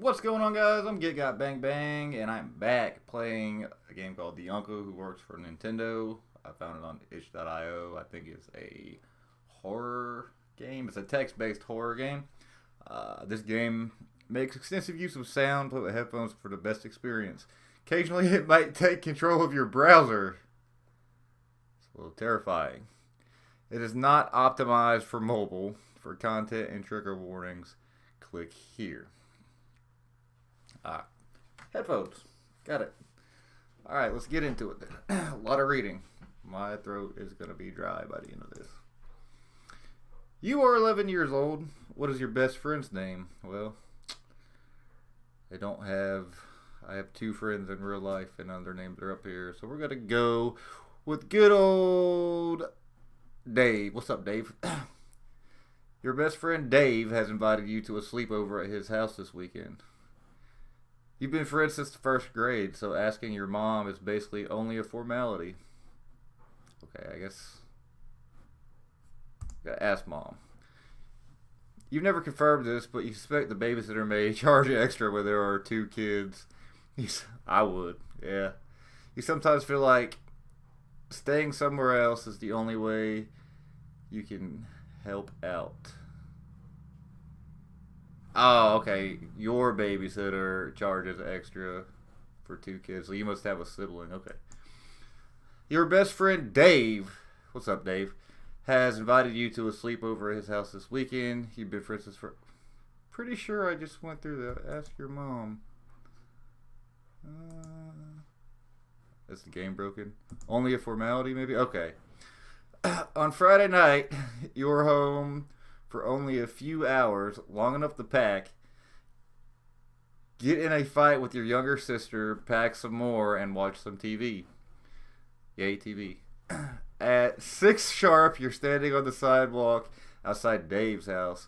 What's going on, guys? I'm GetGotBangbang, and I'm back playing a game called The Uncle Who Works for Nintendo. I found it on itch.io. I think it's a horror game. It's a text-based horror game. This game makes extensive use of sound. Play with headphones for the best experience. Occasionally, it might take control of your browser. It's a little terrifying. It is not optimized for mobile. For content and trigger warnings, click here. Headphones. Got it. Alright, let's get into it then. A lot of reading. My throat is going to be dry by the end of this. You are 11 years old. What is your best friend's name? Well, I have two friends in real life, and their names are up here. So we're going to go with good old Dave. What's up, Dave? Your best friend Dave has invited you to a sleepover at his house this weekend. You've been friends since the first grade, so asking your mom is basically only a formality. Okay, I guess. Gotta ask mom. You've never confirmed this, but you suspect the babysitter may charge extra when there are two kids. I would, yeah. You sometimes feel like staying somewhere else is the only way you can help out. Oh, okay. Your babysitter charges extra for two kids, so you must have a sibling. Okay. Your best friend Dave, what's up, Dave, has invited you to a sleepover at his house this weekend. You've been friends for. Pretty sure I just went through that. Ask your mom. Is the game broken? Only a formality, maybe? Okay. On Friday night, you were home for only a few hours, long enough to pack, get in a fight with your younger sister, pack some more, and watch some TV. Yay, TV. At 6 sharp, you're standing on the sidewalk outside Dave's house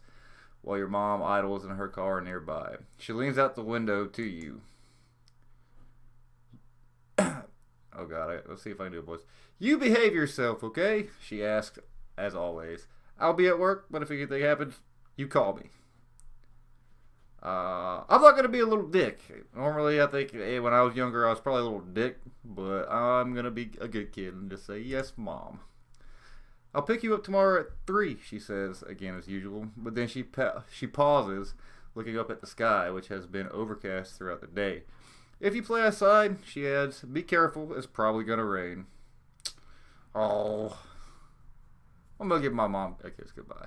while your mom idles in her car nearby. She leans out the window to you. Oh, God. Let's see if I can do a voice. You behave yourself, okay? She asks, as always. I'll be at work, but if anything happens, you call me. I'm not going to be a little dick. Normally, I think when I was younger, I was probably a little dick, but I'm going to be a good kid and just say, yes, Mom. I'll pick you up tomorrow at 3, she says, again as usual. But then she pauses, looking up at the sky, which has been overcast throughout the day. If you play outside, she adds, be careful, it's probably going to rain. Oh, I'm going to give my mom a kiss goodbye.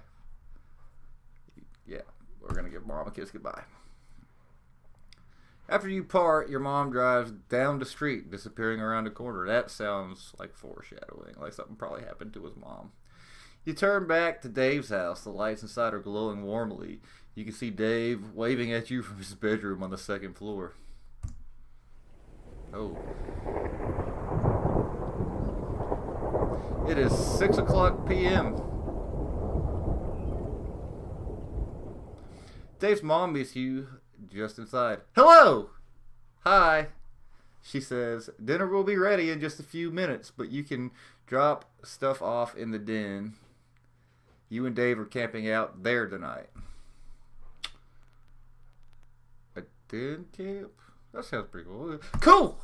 Yeah, we're going to give mom a kiss goodbye. After you part, your mom drives down the street, disappearing around the corner. That sounds like foreshadowing, like something probably happened to his mom. You turn back to Dave's house. The lights inside are glowing warmly. You can see Dave waving at you from his bedroom on the second floor. Oh. It is 6 o'clock p.m. Dave's mom meets you just inside. Hello! Hi. She says, dinner will be ready in just a few minutes, but you can drop stuff off in the den. You and Dave are camping out there tonight. A den camp? That sounds pretty cool. Cool!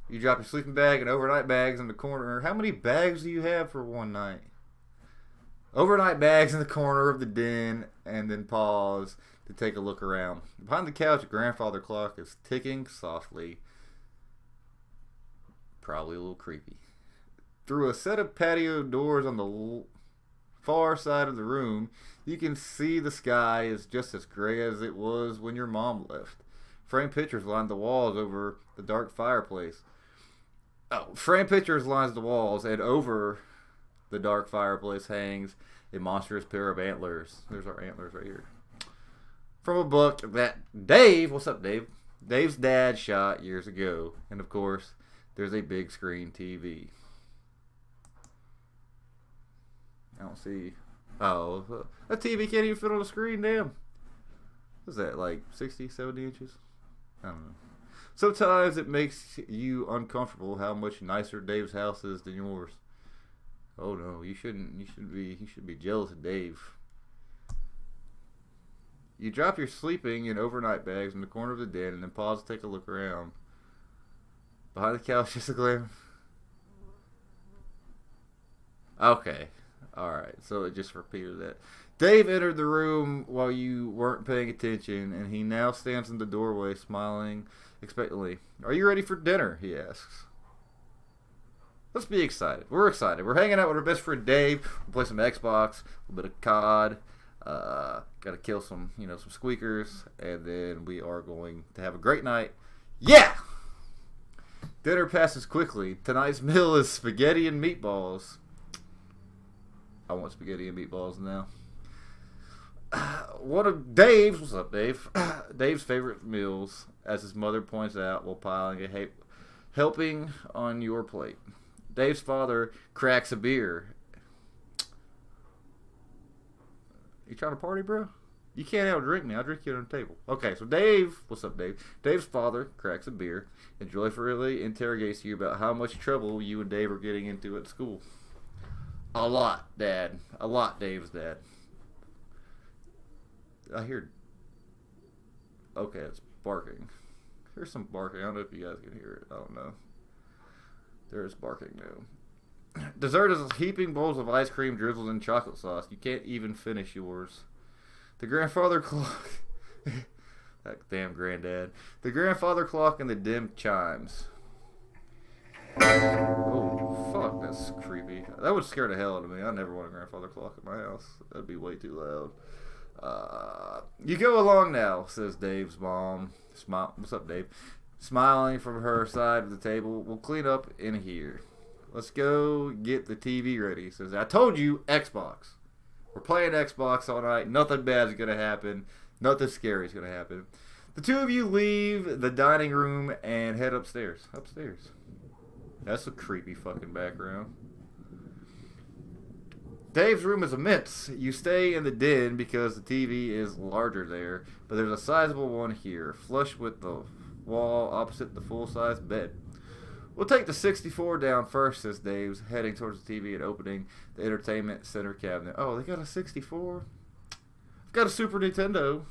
You drop your sleeping bag and overnight bags in the corner. How many bags do you have for one night? Overnight bags in the corner of the den, and then pause to take a look around. Behind the couch, a grandfather clock is ticking softly. Probably a little creepy. Through a set of patio doors on the far side of the room, you can see the sky is just as gray as it was when your mom left. Framed pictures line the walls over the dark fireplace. Framed pictures lines the walls, and over the dark fireplace hangs a monstrous pair of antlers. There's our antlers right here. From a book that Dave, what's up, Dave? Dave's dad shot years ago. And of course, there's a big screen TV. I don't see. Oh, that TV can't even fit on the screen, damn. What's that, like 60, 70 inches? I don't know. Sometimes it makes you uncomfortable how much nicer Dave's house is than yours. Oh no, you should be jealous of Dave. You drop your sleeping and overnight bags in the corner of the den and then pause to take a look around. Behind the couch, just a glim. Okay. Alright, so it just repeated that. Dave entered the room while you weren't paying attention, and he now stands in the doorway smiling expectantly. Are you ready for dinner? He asks. Let's be excited. We're excited. We're hanging out with our best friend Dave. We'll play some Xbox, a little bit of COD. Gotta kill some, some squeakers, and then we are going to have a great night. Yeah! Dinner passes quickly. Tonight's meal is spaghetti and meatballs. I want spaghetti and meatballs now. One of Dave's, what's up, Dave? Dave's favorite meals, as his mother points out, while piling a helping on your plate. Dave's father cracks a beer. You trying to party, bro? You can't outdrink me. I'll drink you on the table. Okay, so Dave, what's up, Dave? Dave's father cracks a beer and joyfully interrogates you about how much trouble you and Dave are getting into at school. A lot, Dad. A lot, Dave's dad. I hear... Okay, it's barking. There's some barking. I don't know if you guys can hear it. I don't know. There is barking now. Dessert is heaping bowls of ice cream drizzled in chocolate sauce. You can't even finish yours. The grandfather clock... that damn granddad. The grandfather clock and the dim chimes. Oh, fuck, that's creepy. That would scare the hell out of me. I never want a grandfather clock in my house. That'd be way too loud. You go along now, says Dave's mom. What's up, Dave? Smiling from her side of the table. We'll clean up in here. Let's go get the TV ready. Says, I told you, Xbox. We're playing Xbox all night. Nothing bad is going to happen. Nothing scary is going to happen. The two of you leave the dining room and head upstairs. Upstairs. That's a creepy fucking background. Dave's room is immense. You stay in the den because the TV is larger there, but there's a sizable one here, flush with the wall opposite the full-size bed. We'll take the 64 down first, says Dave's, heading towards the TV and opening the entertainment center cabinet. Oh, they got a 64? I've got a Super Nintendo.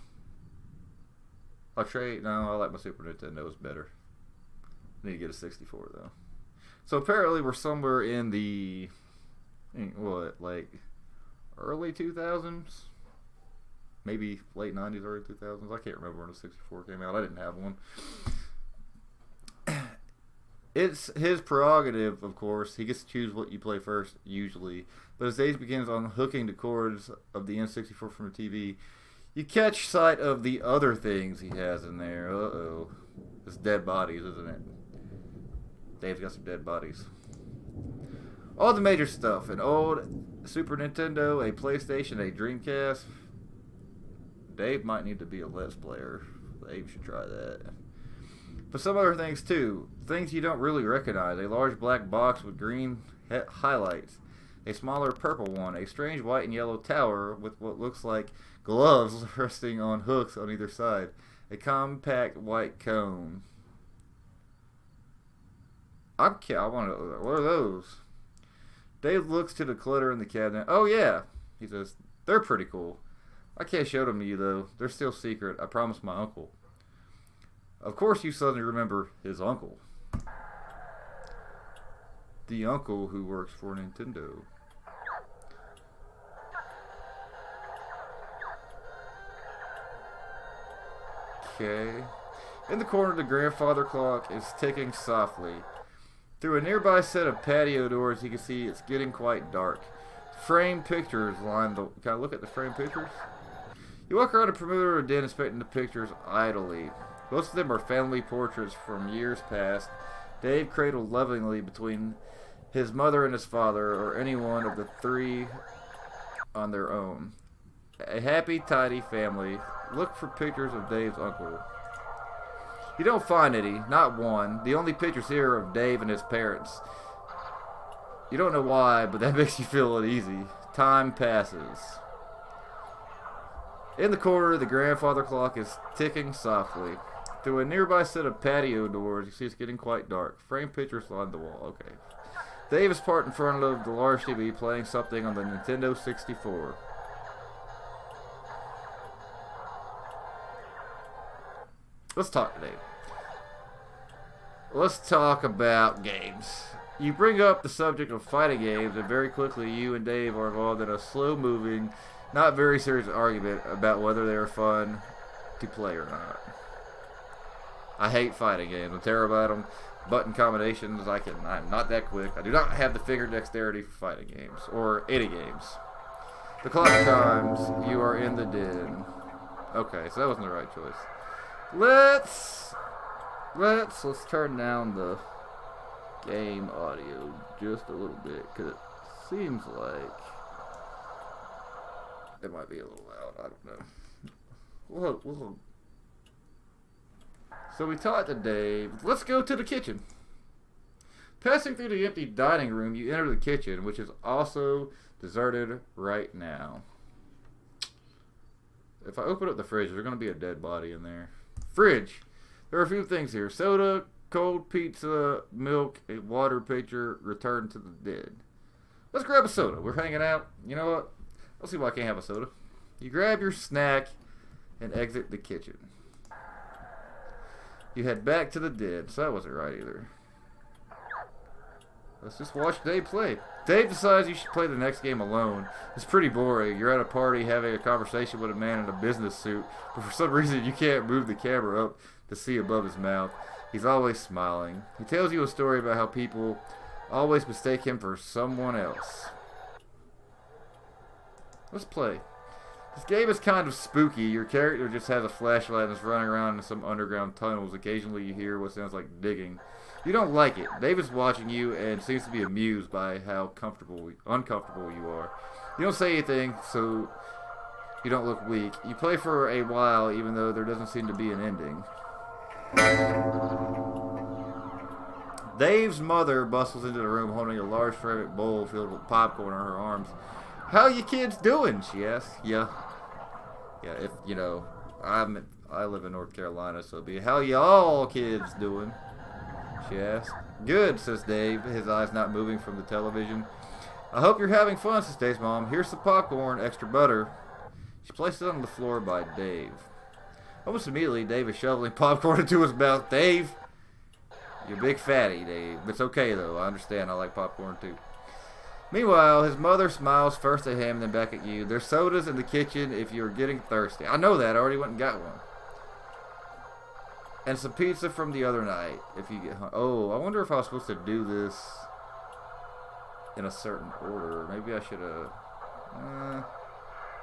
I'll trade. No, I like my Super Nintendo. It's better. I need to get a 64, though. So apparently we're somewhere in the... what, like early 2000s? Maybe late 90s, early 2000s. I can't remember when the 64 came out. I didn't have one. It's his prerogative, of course. He gets to choose what you play first, usually. But as Dave begins unhooking the cords of the N64 from the TV, you catch sight of the other things he has in there. Uh-oh. It's dead bodies, isn't it? Dave's got some dead bodies. All the major stuff. An old Super Nintendo, a PlayStation, a Dreamcast. Dave might need to be a Let's Player. Dave should try that. But some other things too. Things you don't really recognize. A large black box with green highlights. A smaller purple one. A strange white and yellow tower with what looks like gloves resting on hooks on either side. A compact white cone. I want to... What are those? Dave looks to the clutter in the cabinet. Oh yeah, he says. They're pretty cool. I can't show them to you though. They're still secret. I promised my uncle. Of course you suddenly remember his uncle. The uncle who works for Nintendo. Okay. In the corner, the grandfather clock is ticking softly. Through a nearby set of patio doors, you can see it's getting quite dark. Framed pictures line the... Can I look at the framed pictures? You walk around the perimeter of the den inspecting the pictures idly. Most of them are family portraits from years past. Dave cradled lovingly between his mother and his father, or any one of the three on their own. A happy, tidy family. Look for pictures of Dave's uncle. You don't find any, not one. The only pictures here are of Dave and his parents. You don't know why, but that makes you feel uneasy. Time passes. In the corner, the grandfather clock is ticking softly. Through a nearby set of patio doors, you see it's getting quite dark. Framed pictures line the wall. Okay. Dave is parked in front of the large TV playing something on the Nintendo 64. Let's talk today. Let's talk about games. You bring up the subject of fighting games, and very quickly you and Dave are involved in a slow-moving, not very serious argument about whether they are fun to play or not. I hate fighting games. I'm terrible at them. Button combinations, I'm not that quick. I do not have the finger dexterity for fighting games, or any games. The clock chimes. You are in the den. Okay, so that wasn't the right choice. Let's turn down the game audio just a little bit, because it seems like it might be a little loud. I don't know. So we talked to Dave. Let's go to the kitchen. Passing through the empty dining room, you enter the kitchen, which is also deserted right now. If I open up the fridge, there's going to be a dead body in there. Fridge. There are a few things here. Soda, cold pizza, milk, a water pitcher, return to the dead. Let's grab a soda. We're hanging out. You know what? I'll see why I can't have a soda. You grab your snack and exit the kitchen. You head back to the dead. So that wasn't right either. Let's just watch Dave play. Dave decides you should play the next game alone. It's pretty boring. You're at a party having a conversation with a man in a business suit, but for some reason you can't move the camera up to see above his mouth. He's always smiling. He tells you a story about how people always mistake him for someone else. Let's play. This game is kind of spooky. Your character just has a flashlight and is running around in some underground tunnels. Occasionally you hear what sounds like digging. You don't like it. Dave is watching you and seems to be amused by how uncomfortable you are. You don't say anything, so you don't look weak. You play for a while, even though there doesn't seem to be an ending. Dave's mother bustles into the room holding a large ceramic bowl filled with popcorn in her arms. "How you kids doing?" she asks. Yeah, if you know, I live in North Carolina, so it'd be, "How y'all kids doing?" she asks. "Good," says Dave, his eyes not moving from the television. "I hope you're having fun," says Dave's mom. "Here's some popcorn, extra butter." She places it on the floor by Dave. Almost immediately, Dave is shoveling popcorn into his mouth. "Dave, you're a big fatty, Dave. It's okay, though. I understand. I like popcorn, too." Meanwhile, his mother smiles first at him, then back at you. "There's sodas in the kitchen if you're getting thirsty." "I know that. I already went and got one." "And some pizza from the other night if you get home." Oh, I wonder if I was supposed to do this in a certain order. Maybe I should have...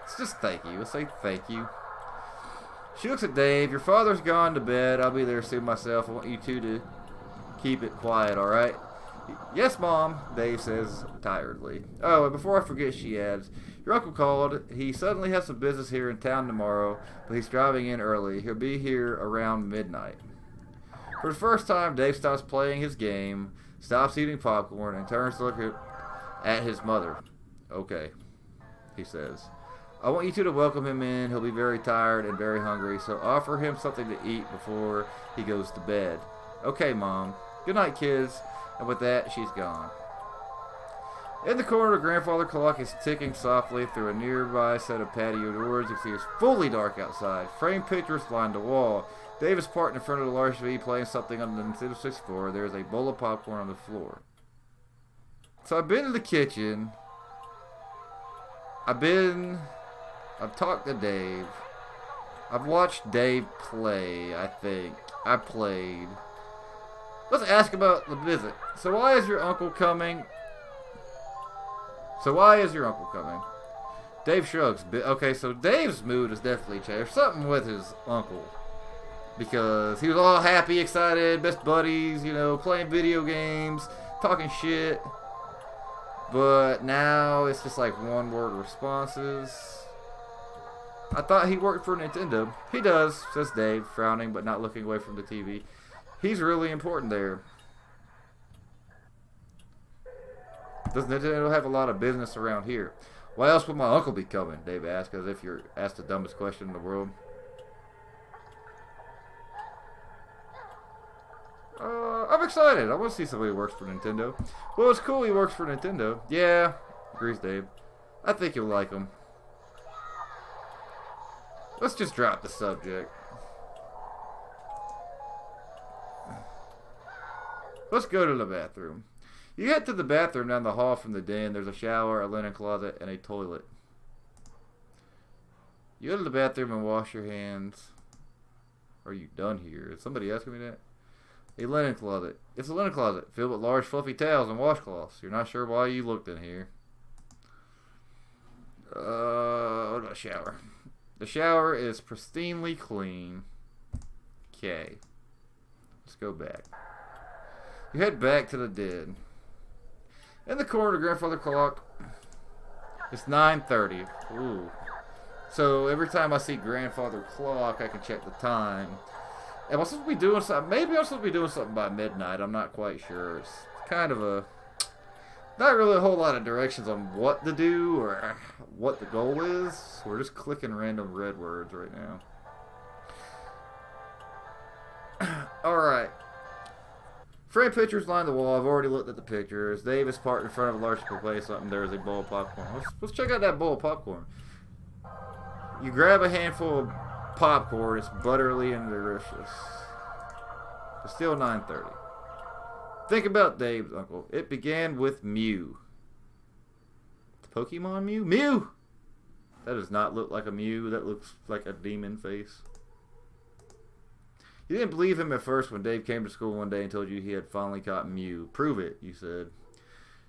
let's just thank you. Let's say thank you. She looks at Dave. "Your father's gone to bed. I'll be there soon myself. I want you two to keep it quiet, alright?" "Yes, Mom," Dave says tiredly. "Oh, and before I forget," she adds, "your uncle called. He suddenly has some business here in town tomorrow, but he's driving in early. He'll be here around midnight." For the first time, Dave stops playing his game, stops eating popcorn, and turns to look at his mother. "Okay," he says. "I want you two to welcome him in. He'll be very tired and very hungry, so offer him something to eat before he goes to bed." "Okay, Mom. Good night, kids." And with that, she's gone. In the corner, the grandfather clock is ticking softly through a nearby set of patio doors. You see it's fully dark outside. Framed pictures line the wall. Dave is parked in front of the large TV playing something on the Nintendo 64. There is a bowl of popcorn on the floor. So I've been to the kitchen. I've talked to Dave. I've watched Dave play, I think. I played. Let's ask about the visit. So why is your uncle coming? Dave shrugs. Okay, so Dave's mood has definitely changed. There's something with his uncle. Because he was all happy, excited, best buddies, you know, playing video games, talking shit. But now it's just like one-word responses. I thought he worked for Nintendo. "He does," says Dave, frowning but not looking away from the TV. "He's really important there." "Does Nintendo have a lot of business around here?" "Why else would my uncle be coming?" Dave asked, as if you're asked the dumbest question in the world. I'm excited. I want to see somebody who works for Nintendo." "Well, it's cool he works for Nintendo." "Yeah," agrees Dave. "I think you'll like him." Let's just drop the subject. Let's go to the bathroom. You head to the bathroom down the hall from the den. There's a shower, a linen closet, and a toilet. You go to the bathroom and wash your hands. Are you done here? Is somebody asking me that? A linen closet. It's a linen closet filled with large fluffy towels and washcloths. You're not sure why you looked in here. What about shower? The shower is pristinely clean. Okay. Let's go back. You head back to the den. In the corner, grandfather clock. It's 9:30. Ooh. So every time I see grandfather clock, I can check the time. Am I supposed to be doing something? Maybe I'm supposed to be doing something by midnight. I'm not quite sure. It's kind of a... Not really a whole lot of directions on what to do or what the goal is. We're just clicking random red words right now. Alright. Frame pictures line the wall. I've already looked at the pictures. Dave is parked in front of a large display. Something. There's a bowl of popcorn. Let's check out that bowl of popcorn. You grab a handful of popcorn. It's buttery and delicious. It's still 9:30. Think about Dave's uncle. It began with Mew. The Pokemon Mew? Mew! That does not look like a Mew. That looks like a demon face. You didn't believe him at first when Dave came to school one day and told you he had finally caught Mew. Prove it, you said.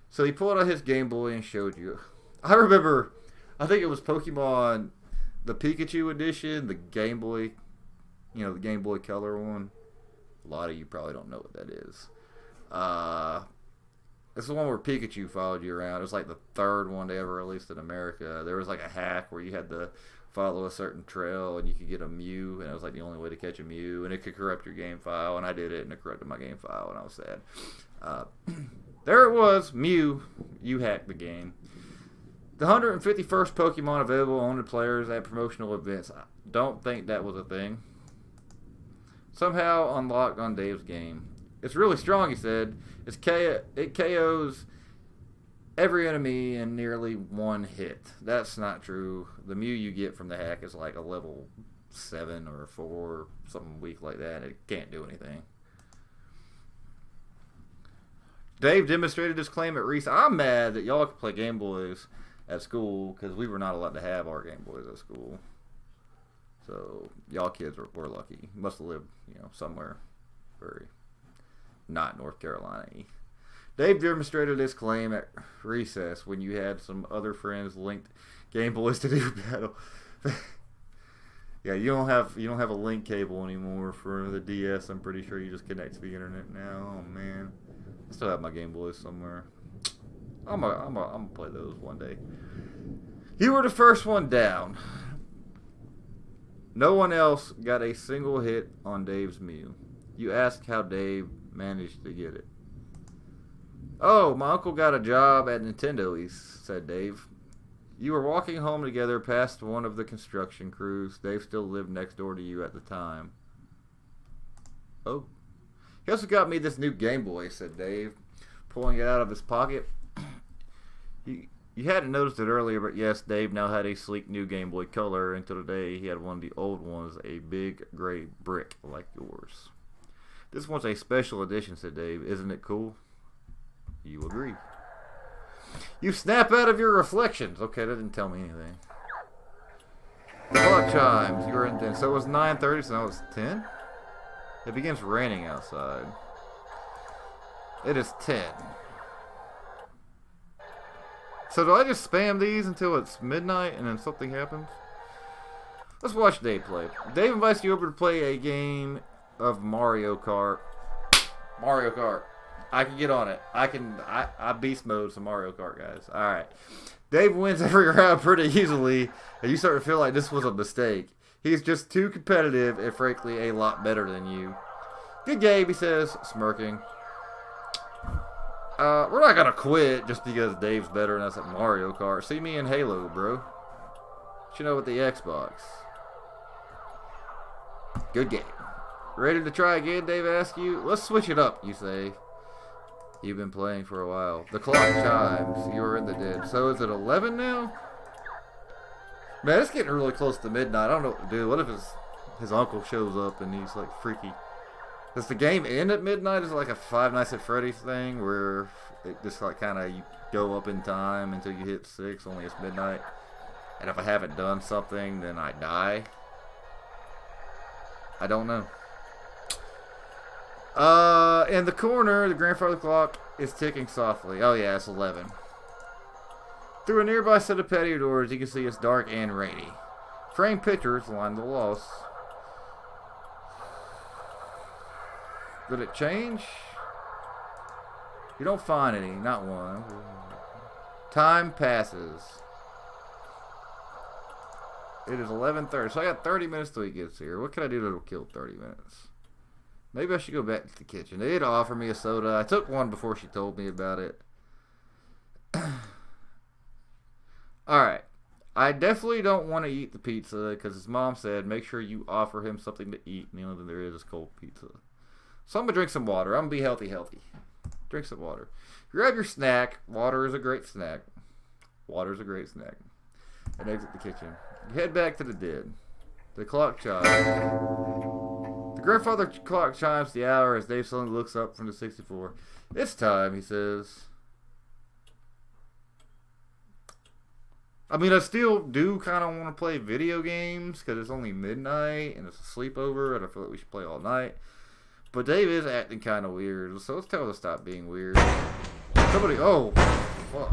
So he pulled out his Game Boy and showed you. I remember, I think it was Pokemon, the Pikachu edition, the Game Boy, you know, the Game Boy Color one. A lot of you probably don't know what that is. It's the one where Pikachu followed you around. It was like the third one they ever released in America. There was like a hack where you had to follow a certain trail and you could get a Mew, and it was like the only way to catch a Mew, and it could corrupt your game file, and I did it, and it corrupted my game file, and I was sad. There it was, Mew. You hacked the game. The 151st Pokemon available on the players at promotional events. I don't think that was a thing. Somehow unlocked on Dave's game. It's really strong, he said. It KOs every enemy in nearly one hit. That's not true. The Mew you get from the hack is like a level 7 or 4, something weak like that. It can't do anything. Dave demonstrated his claim at recess. I'm mad that y'all could play Game Boys at school because we were not allowed to have our Game Boys at school. So y'all kids were lucky. You must have lived, you know, somewhere very not North Carolina-y. Dave demonstrated his claim at recess when you had some other friends linked Game Boys to do battle. Yeah, you don't have a link cable anymore for the DS. I'm pretty sure you just connect to the internet now. Oh man, I still have my Game Boys somewhere. I'm gonna play those one day. You were the first one down. No one else got a single hit on Dave's Mew. You asked how Dave managed to get it. Oh, my uncle got a job at Nintendo, said Dave. You were walking home together past one of the construction crews. Dave still lived next door to you at the time. Oh. He also got me this new Game Boy, said Dave, pulling it out of his pocket. You hadn't noticed it earlier, but yes, Dave now had a sleek new Game Boy Color. Until today, he had one of the old ones, a big gray brick like yours. This one's a special edition, said Dave. Isn't it cool? You agree. You snap out of your reflections. Okay, that didn't tell me anything. Clock chimes. You were in 10. So it was 9:30, so now it's 10? It begins raining outside. It is 10. So do I just spam these until it's midnight and then something happens? Let's watch Dave play. Dave invites you over to play a game of Mario Kart. Mario Kart. I can get on it. I beast mode some Mario Kart, guys. Alright. Dave wins every round pretty easily, and you start to feel like this was a mistake. He's just too competitive and frankly a lot better than you. Good game, he says, smirking. We're not gonna quit just because Dave's better than us at Mario Kart. See me in Halo, bro. What you know with the Xbox? Good game. Ready to try again, Dave asks you. Let's switch it up, you say. You've been playing for a while. The clock chimes. You are in the den. So is it 11 now? Man, it's getting really close to midnight. I don't know what to do. What if his uncle shows up and he's like freaky? Does the game end at midnight? Is it like a Five Nights at Freddy's thing where it just like kind of you go up in time until you hit 6, only it's midnight? And if I haven't done something, then I die? I don't know. In the corner, the grandfather clock is ticking softly. Oh yeah, it's 11. Through a nearby set of patio doors, you can see it's dark and rainy. Framed pictures line the walls. Did it change? You don't find any, not one. Time passes. It is 11:30, so I got 30 minutes till he gets here. What can I do that'll kill 30 minutes? Maybe I should go back to the kitchen. They did offer me a soda. I took one before she told me about it. Alright. I definitely don't want to eat the pizza because his mom said make sure you offer him something to eat. And the only thing there is cold pizza. So I'm going to drink some water. I'm going to be healthy. Drink some water. Grab your snack. Water is a great snack. Water is a great snack. And exit the kitchen. You head back to the den. The clock chimes. The grandfather clock chimes the hour as Dave suddenly looks up from the 64. It's time, he says. I mean, I still do kind of want to play video games because it's only midnight and it's a sleepover and I feel like we should play all night. But Dave is acting kind of weird, so let's tell him to stop being weird. Somebody, oh, fuck.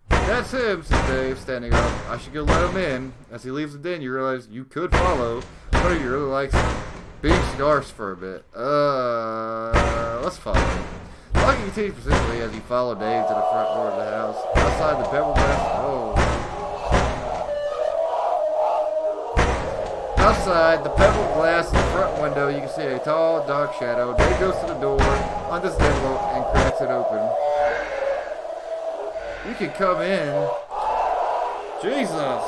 That's him, says Dave, standing up. I should go let him in. As he leaves the den, you realize you could follow. But he really likes being scarce for a bit. Let's follow him. Talking continues persistently as you follow Dave to the front door of the house. Outside the pebble grass, Outside the pebbled glass in the front window, you can see a tall, dark shadow. Dave goes to the door, undoes the envelope, and cracks it open. You can come in. Jesus.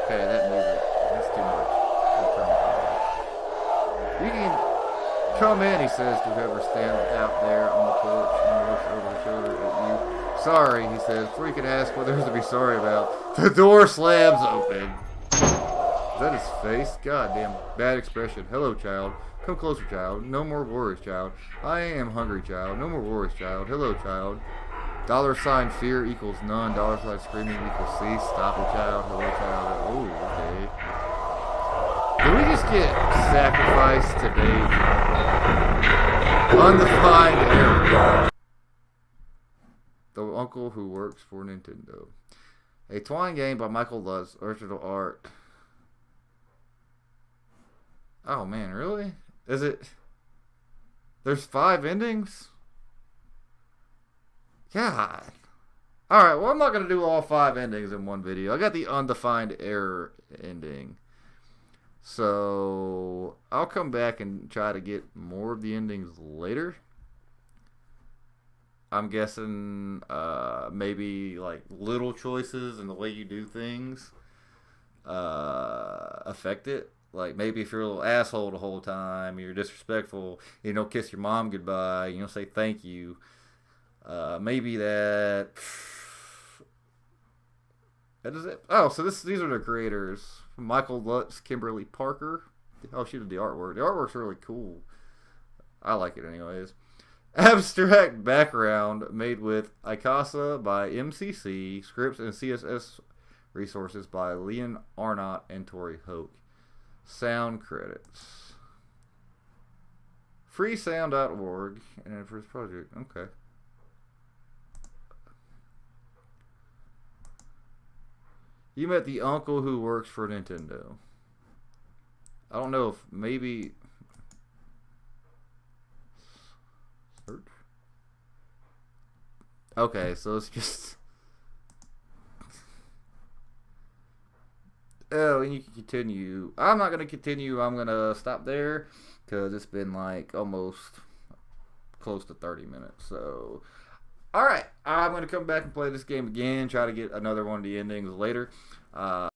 Okay, that music. That's too much. You can come in, he says to whoever stands out there on the porch and looks over the shoulder at you. Sorry, he says, before you can ask what there's to be sorry about. The door slams open. Is that his face? God damn. Bad expression. Hello, child. Come closer, child. No more worries, child. I am hungry, child. No more worries, child. Hello, child. $ fear equals none. $ screaming equals cease. Stop it, child. Hello, child. Oh, okay. Did we just get sacrificed today? Undefined error. The uncle who works for Nintendo. A twine game by Michael Lutz. Original art. Oh man, really? Is it? There's 5 endings? God. Alright, well I'm not going to do all 5 endings in one video. I got the undefined error ending. So, I'll come back and try to get more of the endings later. I'm guessing maybe like little choices in the way you do things affect it. Like, maybe if you're a little asshole the whole time, you're disrespectful, you don't kiss your mom goodbye, you don't say thank you, maybe that... That is it. Oh, so these are the creators. Michael Lutz, Kimberly Parker. Oh, she did the artwork. The artwork's really cool. I like it anyways. Abstract background made with Icasa by MCC, scripts and CSS resources by Leon Arnott and Tori Hoke. Sound credits. Freesound.org and for his project. Okay. You met the uncle who works for Nintendo. I don't know if maybe search. Okay, so it's just oh, and you can continue. I'm not gonna continue. I'm gonna stop there because it's been like almost close to 30 minutes. So, all right, I'm gonna come back and play this game again. Try to get another one of the endings later.